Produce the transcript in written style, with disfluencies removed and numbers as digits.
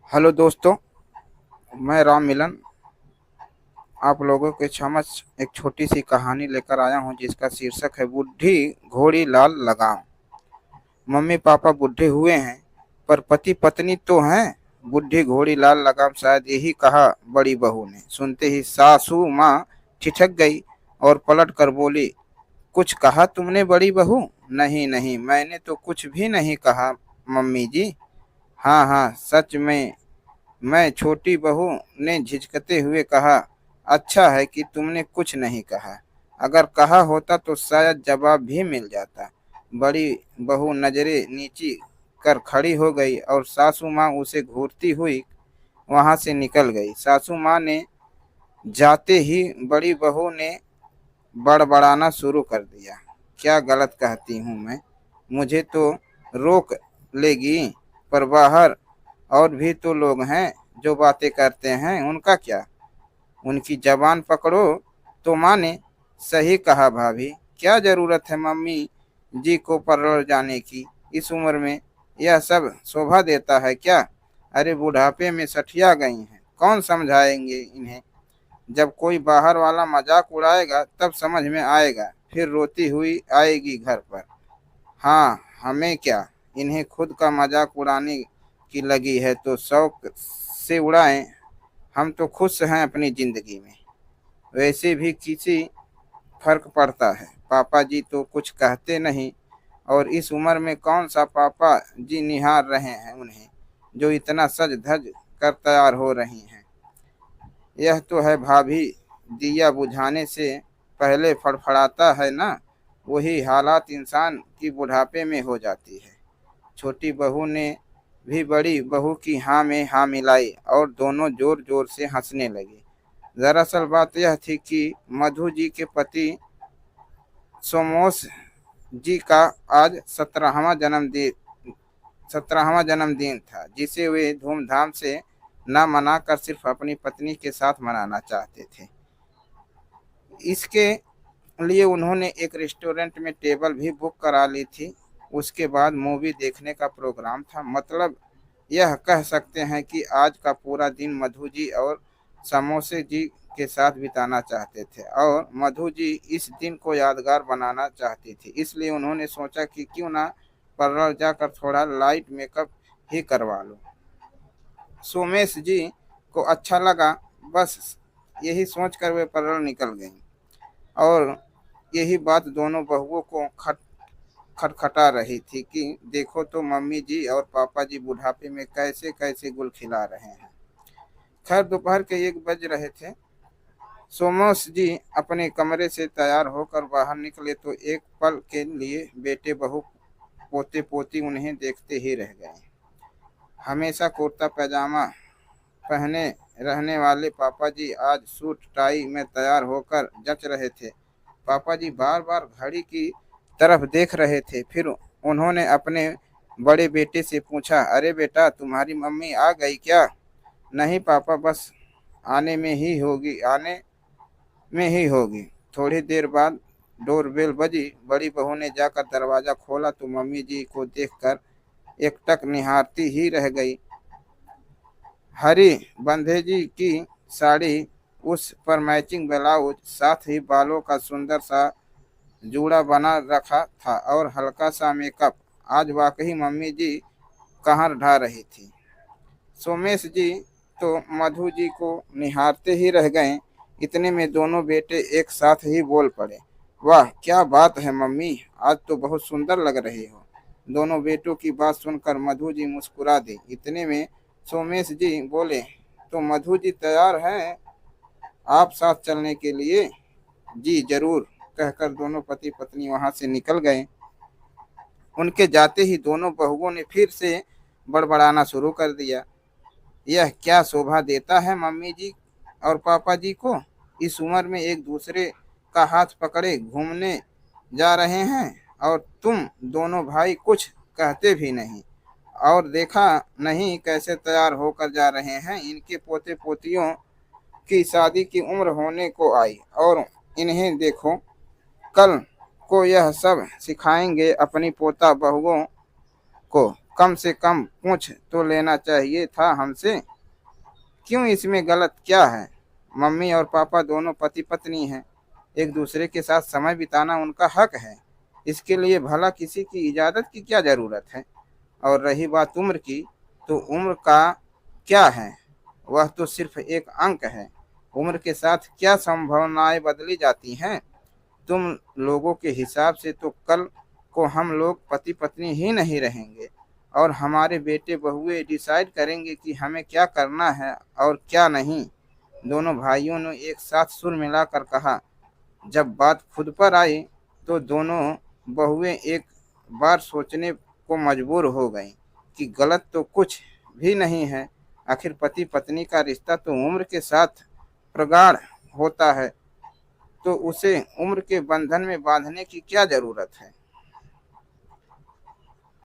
Hello दोस्तों, मैं राम मिलन आप लोगों के समक्ष एक छोटी सी कहानी लेकर आया हूं जिसका शीर्षक है बूढ़ी घोड़ी लाल लगाम। मम्मी पापा बूढ़े हुए हैं पर पति पत्नी तो हैं। बूढ़ी घोड़ी लाल लगाम, शायद यही कहा बड़ी बहू ने। सुनते ही सासू माँ ठिठक गई और पलट कर बोली, कुछ कहा तुमने बड़ी बहू? नहीं नहीं, मैंने तो कुछ भी नहीं कहा मम्मी जी। हाँ हाँ, सच में मैं, छोटी बहू ने झिझकते हुए कहा। अच्छा है कि तुमने कुछ नहीं कहा, अगर कहा होता तो शायद जवाब भी मिल जाता। बड़ी बहू नजरें नीची कर खड़ी हो गई और सासू माँ उसे घूरती हुई वहां से निकल गई। सासू माँ ने जाते ही बड़ी बहू ने बड़बड़ाना शुरू कर दिया। क्या गलत कहती हूँ मैं? मुझे तो रोक लेगी, पर बाहर और भी तो लोग हैं जो बातें करते हैं, उनका क्या? उनकी जबान पकड़ो तो माने। सही कहा भाभी, क्या जरूरत है मम्मी जी को परल जाने की? इस उम्र में यह सब शोभा देता है क्या? अरे बुढ़ापे में सठिया गई हैं, कौन समझाएंगे इन्हें? जब कोई बाहर वाला मजाक उड़ाएगा तब समझ में आएगा, फिर रोती हुई आएगी घर पर। हाँ, हमें क्या, इन्हें खुद का मजाक उड़ाने की लगी है तो शौक से उड़ाएं। हम तो खुश हैं अपनी जिंदगी में। वैसे भी किसी फर्क पड़ता है? पापा जी तो कुछ कहते नहीं, और इस उम्र में कौन सा पापा जी निहार रहे हैं उन्हें, जो इतना सज धज कर तैयार हो रही हैं। यह तो है भाभी, दिया बुझाने से पहले फड़फड़ाता है ना, वही हालात इंसान की बुढ़ापे में हो जाती है। छोटी बहू ने भी बड़ी बहू की हाँ में हाँ मिलाई और दोनों जोर जोर से हंसने लगे। दरअसल बात यह थी कि मधु जी के पति सोमोस जी का आज 17वां जन्मदिन था, जिसे वे धूमधाम से न मनाकर सिर्फ अपनी पत्नी के साथ मनाना चाहते थे। इसके लिए उन्होंने एक रेस्टोरेंट में टेबल भी बुक करा ली थी। उसके बाद मूवी देखने का प्रोग्राम था। मतलब यह कह सकते हैं कि आज का पूरा दिन मधु जी और समोसे जी के साथ बिताना चाहते थे, और मधु जी इस दिन को यादगार बनाना चाहती थी। इसलिए उन्होंने सोचा कि क्यों ना पार्लर जाकर थोड़ा लाइट मेकअप ही करवा लो। सोमेश जी को अच्छा लगा। बस यही सोचकर वे पार्लर निकल गईं, और यही बात दोनों बहुओं को खटखटा रही थी कि देखो तो मम्मी जी और पापा जी बुढ़ापे में कैसे कैसे गुल खिला रहे हैं। खैर दोपहर के 1 बज रहे थे। सोमोस जी अपने कमरे से तैयार होकर बाहर निकले तो एक पल के लिए बेटे बहू पोते पोती उन्हें देखते ही रह गए। हमेशा कुर्ता पैजामा पहने रहने वाले पापा जी आज सूट टाई में तैयार होकर जच रहे थे। पापा जी बार बार घड़ी की तरफ देख रहे थे। फिर उन्होंने अपने बड़े बेटे से पूछा, अरे बेटा, तुम्हारी मम्मी आ गई क्या? नहीं पापा, बस आने में ही होगी। थोड़ी देर बाद डोरबेल बजी। बड़ी बहू ने जाकर दरवाजा खोला तो मम्मी जी को देखकर एकटक निहारती ही रह गई। हरी बंधे जी की साड़ी, उस पर मैचिंग ब्लाउज, साथ ही बालों का सुंदर सा जूड़ा बना रखा था और हल्का सा मेकअप। आज वाकई मम्मी जी कहाँ ढा रही थी। सोमेश जी तो मधु जी को निहारते ही रह गए। इतने में दोनों बेटे एक साथ ही बोल पड़े, वाह क्या बात है मम्मी, आज तो बहुत सुंदर लग रही हो। दोनों बेटों की बात सुनकर मधु जी मुस्कुरा दी। इतने में सोमेश जी बोले, तो मधु जी तैयार हैं आप साथ चलने के लिए? जी जरूर, कहकर दोनों पति पत्नी वहां से निकल गए। उनके जाते ही दोनों बहुओं ने फिर से बड़बड़ाना शुरू कर दिया। यह क्या शोभा देता है मम्मी जी और पापा जी को, इस उम्र में एक दूसरे का हाथ पकड़े घूमने जा रहे हैं, और तुम दोनों भाई कुछ कहते भी नहीं। और देखा नहीं कैसे तैयार होकर जा रहे हैं। इनके पोते पोतियों की शादी की उम्र होने को आई, और इन्हें देखो, कल को यह सब सिखाएंगे अपनी पोता बहुओं को। कम से कम पूछ तो लेना चाहिए था हमसे। क्यों, इसमें गलत क्या है? मम्मी और पापा दोनों पति पत्नी हैं, एक दूसरे के साथ समय बिताना उनका हक है। इसके लिए भला किसी की इजाज़त की क्या ज़रूरत है? और रही बात उम्र की, तो उम्र का क्या है, वह तो सिर्फ एक अंक है। उम्र के साथ क्या संभावनाएं बदली जाती हैं। तुम लोगों के हिसाब से तो कल को हम लोग पति पत्नी ही नहीं रहेंगे, और हमारे बेटे बहुए डिसाइड करेंगे कि हमें क्या करना है और क्या नहीं। दोनों भाइयों ने एक साथ सुर मिलाकर कहा। जब बात खुद पर आई तो दोनों बहुएं एक बार सोचने को मजबूर हो गईं कि गलत तो कुछ भी नहीं है। आखिर पति पत्नी का रिश्ता तो उम्र के साथ प्रगाढ़ होता है, तो उसे उम्र के बंधन में बांधने की क्या जरूरत है।